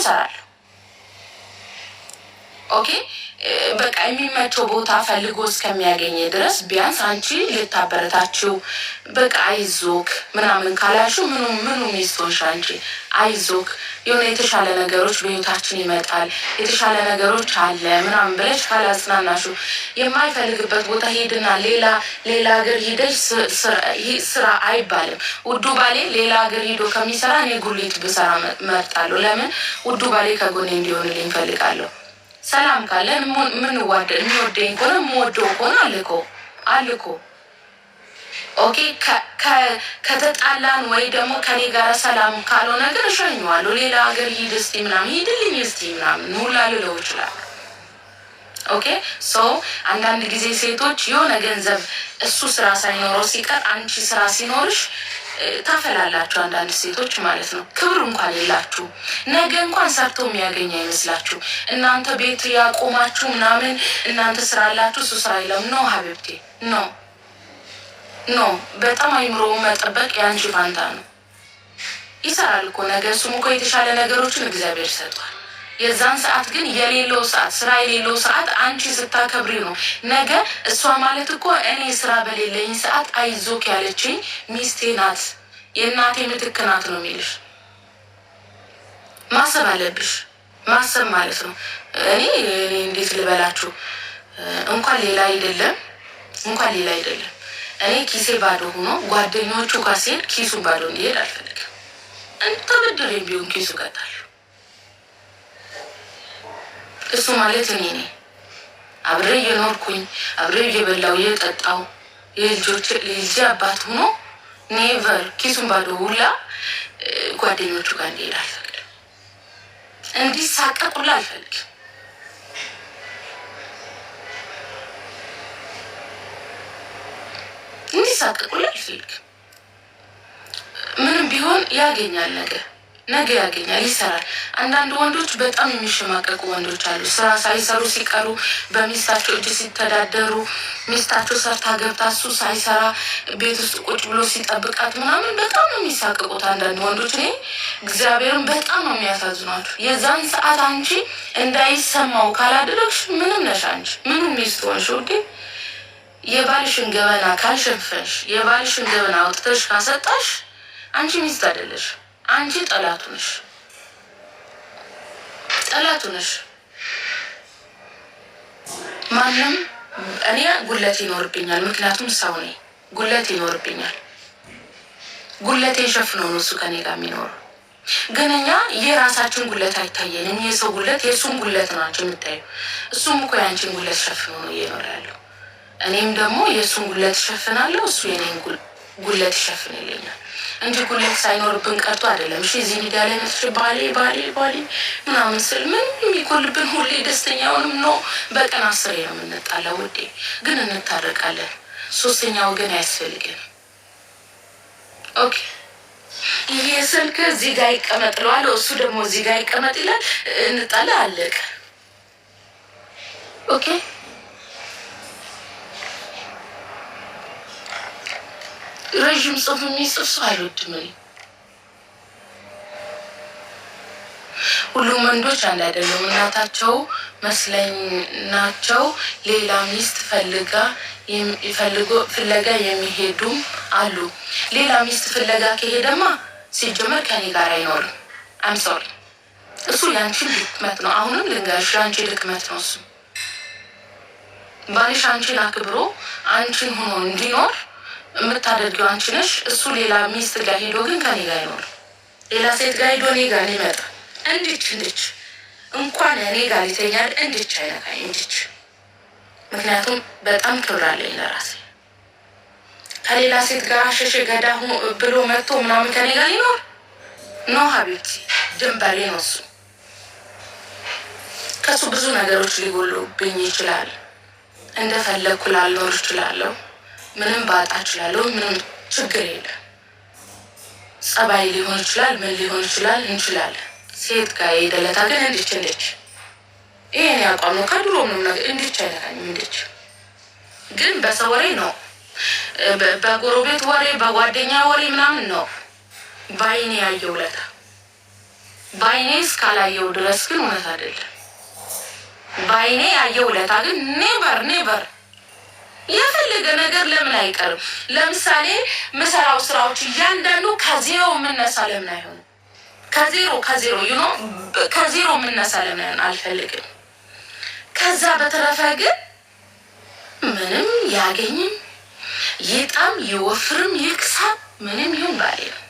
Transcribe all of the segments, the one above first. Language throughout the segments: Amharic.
እሰራለሁ። ኦኬ በቃ የሚመቸው ቦታ ፈልጎ እስከሚያገኝ ድረስ ቢያንስ አንቺ ልታበረታችው በቃ አይዞክ ምናምን ካላችሁ ምኑ ሚስቶሽ አንቺ አይዞክ የሆነ የተሻለ ነገሮች በህይወታችን ይመጣል የተሻለ ነገሮች አለ ምናምን ብለሽ ካላጽናናሹ የማይፈልግበት ቦታ ሄድና ሌላ ሀገር ሄደሽ ስራ አይባልም። ውዱ ባሌ ሌላ ሀገር ሄዶ ከሚሰራ እኔ ጉሊት ብሰራ መርጣለሁ። ለምን ውዱ ባሌ ከጎኔ እንዲሆንልኝ እፈልጋለሁ። ሰላም ካለን ምን ወደን የሚወደኝ ከሆነ የምወደው ከሆነ አልኮ ኦኬ ከተጣላን ወይ ደግሞ ከኔ ጋር ሰላም ካልሆነ ግን እሸኘዋለሁ። ሌላ ሀገር ሂድ እስቲ ምናምን ሂድልኝ እስቲ ምናምን ሁላ ልለው እችላለሁ። ኦኬ ሶ አንዳንድ ጊዜ ሴቶች የሆነ ገንዘብ እሱ ስራ ሳይኖረው ሲቀር አንቺ ስራ ሲኖርሽ ታፈላላችሁ። አንዳንድ ሴቶች ማለት ነው ክብር እንኳን የላችሁ። ነገ እንኳን ሰርቶ የሚያገኝ አይመስላችሁ። እናንተ ቤት ያቆማችሁ ምናምን እናንተ ስራ አላችሁ እሱ ስራ የለም። ኖ ሀቢብቴ ኖ በጣም አይምሮ መጠበቅ የአንቺ ፋንታ ነው። ይሰራል እኮ ነገ እሱም እኮ የተሻለ ነገሮችን እግዚአብሔር ሰጥቷል። የዛን ሰዓት ግን የሌለው ሰዓት ስራ የሌለው ሰዓት አንቺ ስታከብሪ ነው። ነገ እሷ ማለት እኮ እኔ ስራ በሌለኝ ሰዓት አይዞክ ያለችኝ ሚስቴ ናት የእናቴ ምትክ ናት ነው የሚልሽ። ማሰብ አለብሽ። ማሰብ ማለት ነው እኔ እንዴት ልበላችሁ እንኳን ሌላ አይደለም እኔ ኪሴ ባዶ ሆኖ ጓደኞቹ ጋር ሲሄድ ኪሱ ባዶ እንዲሄድ አልፈልግም። እንተበድሬም ቢሆን ኪሱ ቀጣል። እሱ ማለት እኔ ነኝ። አብሬ እየኖርኩኝ አብሬ እየበላው እየጠጣው የልጅ አባት ሆኖ ኔቨር ኪሱን ባዶ ሁላ ጓደኞቹ ጋር እንዲሄድ አልፈልግም። እንዲሳቀቅ ሁላ አልፈልግም። እንዲሳቀቅ ሁላ አልፈልግም። ምንም ቢሆን ያገኛል ነገ ያገኛል፣ ይሰራል። አንዳንድ ወንዶች በጣም የሚሸማቀቁ ወንዶች አሉ። ስራ ሳይሰሩ ሲቀሩ በሚስታቸው እጅ ሲተዳደሩ ሚስታቸው ሰርታ ገብታ እሱ ሳይሰራ ቤት ውስጥ ቁጭ ብሎ ሲጠብቃት ምናምን በጣም ነው የሚሳቀቁት አንዳንድ ወንዶች። እኔ እግዚአብሔርን በጣም ነው የሚያሳዝኗቸው። የዛን ሰዓት አንቺ እንዳይሰማው ካላደረግሽ ምንም ነሽ አንቺ ምንም ሚስት ሆንሽ ውዴ። የባልሽን ገበና ካልሸፈንሽ የባልሽን ገበና አውጥተሽ ካሰጣሽ አንቺ ሚስት አይደለሽ። አንቺ ጠላቱ ነሽ። ማንም እኔ ጉለት ይኖርብኛል፣ ምክንያቱም ሰው ነኝ። ጉለት ይኖርብኛል። ጉለቴን ሸፍነው ነው እሱ ከኔ ጋር የሚኖረው። ግን እኛ የራሳችን ጉለት አይታየንም። የሰው ጉለት የእሱም ጉለት ናቸው የምታዩ። እሱም እኮ የአንቺን ጉለት ሸፍነው ነው እየኖረ ያለው። እኔም ደግሞ የእሱን ጉለት ሸፍናለሁ፣ እሱ የኔን ጉለት ይሸፍንልኛል እንጂ ጉለት ሳይኖርብን ቀርቶ አይደለም። እሺ እዚህ ሚዲያ ላይ መጥቼ ባሌ ምናምን ስል ምን የሚጎልብን ሁሌ ደስተኛውንም ነው። በቀን 10 ነው የምንጣላው ውዴ፣ ግን እንታረቃለን። ሶስተኛ ወገን አያስፈልግም። ኦኬ ይሄ ስልክ እዚህ ጋር ይቀመጥ እለዋለሁ፣ እሱ ደግሞ እዚህ ጋር ይቀመጥ ይላል። እንጣላ አለቀ። ኦኬ ረዥም ጽሁፍ የሚጽፍ ሰው አልወድም። ሁሉም ወንዶች አንድ አይደለም። እናታቸው መስለኝ ናቸው ሌላ ሚስት ፍለጋ የሚሄዱም አሉ። ሌላ ሚስት ፍለጋ ከሄደማ ሲጀመር ከኔ ጋር አይኖርም። አም ሶሪ እሱ ያንቺን ድክመት ነው። አሁንም ልንገርሽ ያንቺ ድክመት ነው እሱ። ባልሽ አንቺን አክብሮ አንቺን ሆኖ እንዲኖር የምታደርገው አንቺ ነሽ። እሱ ሌላ ሚስት ጋር ሄዶ ግን ከኔ ጋር አይኖርም። ሌላ ሴት ጋር ሄዶ እኔ ጋር ሊመጣ እንድች እንኳን እኔ ጋር ሊተኛል እንድች አይነካኝ እንድች። ምክንያቱም በጣም ክብር አለኝ ለራሴ። ከሌላ ሴት ጋር ሸሸ ገዳ ብሎ መጥቶ ምናምን ከኔ ጋር ሊኖር ኖ ሀቢብቲ፣ ድንበሬ ነው እሱ። ከሱ ብዙ ነገሮች ሊጎሉብኝ ይችላል። እንደፈለግኩ ላልኖር እችላለሁ። ምንም ባጣ እችላለሁ። ምንም ችግር የለም። ጸባይ ሊሆን ይችላል፣ ምን ሊሆን ይችላል፣ እንችላለን። ሴት ጋር የሄደለታ ግን እንድች ይሄን ያቋም ነው። ከድሮ ምንም ነገር እንድች አይነካኝም። እንድች ግን በሰው ወሬ ነው፣ በጎረቤት ወሬ፣ በጓደኛ ወሬ ምናምን ነው። ባይኔ ያየው ለታ ባይኔ እስካላየው ድረስ ግን እውነት አይደለም። ባይኔ ያየው ለታ ግን ኔቨር የፈለገ ነገር ለምን አይቀርም? ለምሳሌ ምሰራው ስራዎች እያንዳንዱ ከዜሮ የምነሳ ለምን አይሆንም? ከዜሮ ከዜሮ የምነሳ ለምን አልፈልግም። ከዛ በተረፈ ግን ምንም ያገኝም ይጣም ይወፍርም ይክሳም ምንም ይሁን ባሌ ነው።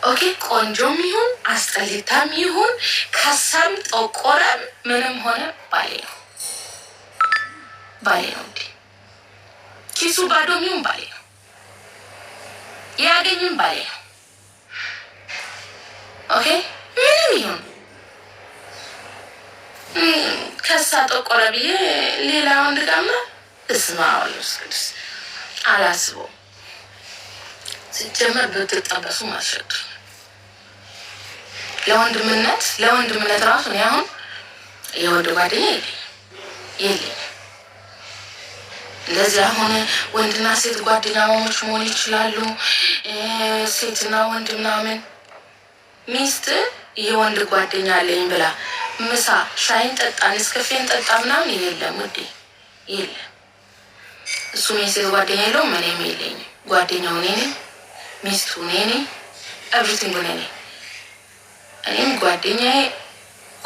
ኦኬ ቆንጆም ይሁን አስጠሊታም ይሁን ከሳም ጠቆረም ምንም ሆነ ባሌ ነው። እንዴ ኪሱ ባዶም ይሁን ባሌ ነው። ያገኝም ባሌ ነው። ኦኬ ምንም ይሁን ከሳ ጠቆረ ብዬ ሌላ ወንድ ጋማ እስማ ወልስክስ አላስበው። ሲጀመር ብትጠበሱ ማሸድ ለወንድምነት ራሱ ነው። አሁን የወንድ ጓደኛ የለኝም። እንደዚህ አሁን ወንድና ሴት ጓደኛሞች መሆን ይችላሉ። ሴትና ወንድ ምናምን ሚስት የወንድ ጓደኛ አለኝ ብላ ምሳ ሻይን ጠጣን እስከፌን ጠጣ ምናምን የለም ውዴ የለም። እሱም የሴት ጓደኛ የለውም፣ እኔም የለኝም። ጓደኛው እኔ ነኝ፣ ሚስቱ እኔ ነኝ፣ ኤቭሪቲንግ እኔ ነኝ። እኔም ጓደኛዬ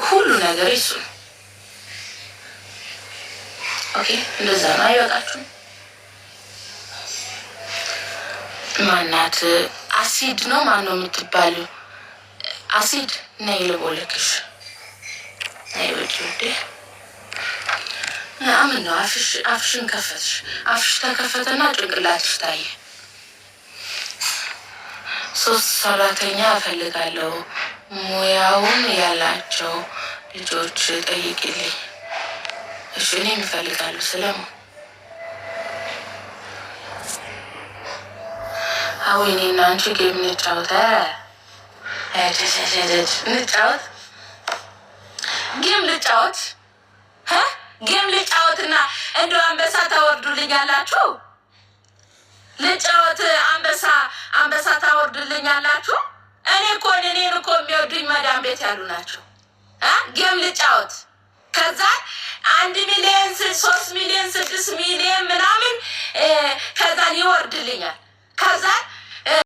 ሁሉ ነገር እሱ ነው። ኦኬ እንደዛ ነው። አይበቃችሁም? ማናት አሲድ ነው ማን ነው የምትባለው? አሲድ ነይ ልቦልክሽ ነይ ወጪ አምን ነው። አፍሽን ከፈትሽ። አፍሽ ተከፈተና ጭንቅላትሽ ታየ። 3 ሰራተኛ እፈልጋለሁ ሙያውን ያላቸው ልጆች ጠይቂልኝ። እሺ እኔም እፈልጋለሁ። ስለሙ አዊኔና አንቺ ጌም እንጫወት። እንጫወት ጌም ልጫወትና እንደው አንበሳ ታወርዱልኛላችሁ? ልጫወት አንበሳ ታወርዱልኛላችሁ? እኔን እኮ የሚወዱኝ መዳም ቤት ያሉ ናቸው። ጌም ልጫወት ከዛ 1 ሚሊዮን 3 ሚሊዮን 6 ሚሊዮን ምናምን ከዛን ይወርድልኛል። ከዛ